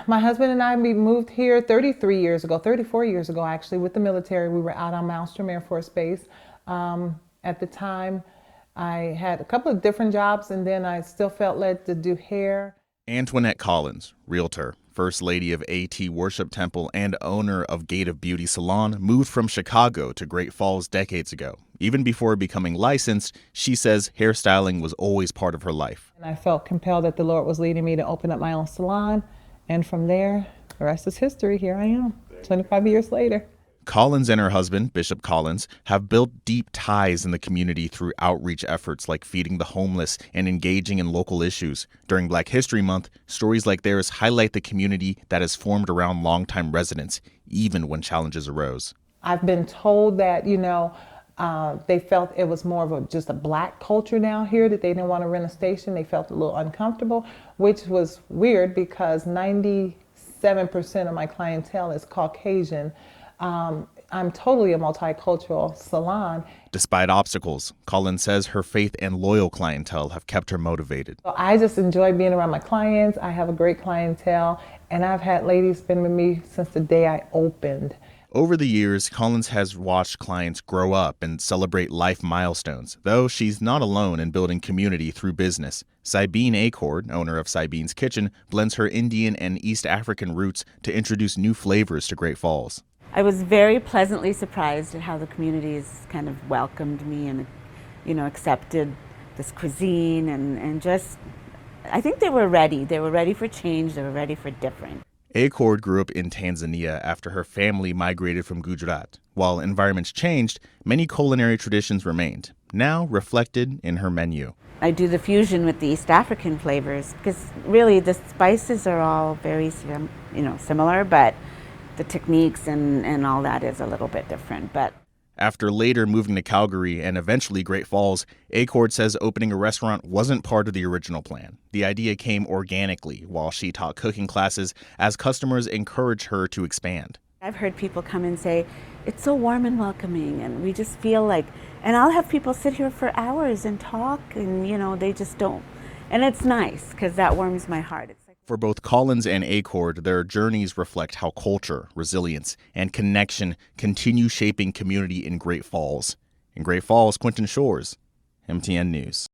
my husband and I, we moved here 34 years ago, actually, with the military. We were out on Malmstrom Air Force Base. At the time, I had a couple of different jobs, and then I still felt led to do hair. Antoinette Collins, realtor, First Lady of AT Worship Temple and owner of Gate of Beauty Salon, moved from Chicago to Great Falls decades ago. Even before becoming licensed, she says hairstyling was always part of her life. And I felt compelled that the Lord was leading me to open up my own salon. And from there, the rest is history. Here I am, 25 years later. Collins and her husband, Bishop Collins, have built deep ties in the community through outreach efforts like feeding the homeless and engaging in local issues. During Black History Month, stories like theirs highlight the community that has formed around longtime residents, even when challenges arose. I've been told that, they felt it was more of just a Black culture down here, that they didn't want to rent a station. They felt a little uncomfortable, which was weird because 97% of my clientele is Caucasian. I'm totally a multicultural salon. Despite obstacles, Collins says her faith and loyal clientele have kept her motivated. So I just enjoy being around my clients. I have a great clientele, and I've had ladies been with me since the day I opened. Over the years, Collins has watched clients grow up and celebrate life milestones, though she's not alone in building community through business. Cybene Acord, owner of Cybene's Kitchen, blends her Indian and East African roots to introduce new flavors to Great Falls. I was very pleasantly surprised at how the communities kind of welcomed me and, accepted this cuisine and just, I think they were ready. They were ready for change. They were ready for different. Acord grew up in Tanzania after her family migrated from Gujarat. While environments changed, many culinary traditions remained, now reflected in her menu. I do the fusion with the East African flavors because really the spices are all very, similar, but the techniques and all that is a little bit different. But after later moving to Calgary and eventually Great Falls, Acord says opening a restaurant wasn't part of the original plan. The idea came organically while she taught cooking classes as customers encouraged her to expand. I've heard people come and say, it's so warm and welcoming, and we just feel like, and I'll have people sit here for hours and talk, and they just don't. And it's nice because that warms my heart. For both Collins and Acord, their journeys reflect how culture, resilience, and connection continue shaping community in Great Falls. In Great Falls, Quentin Shores, MTN News.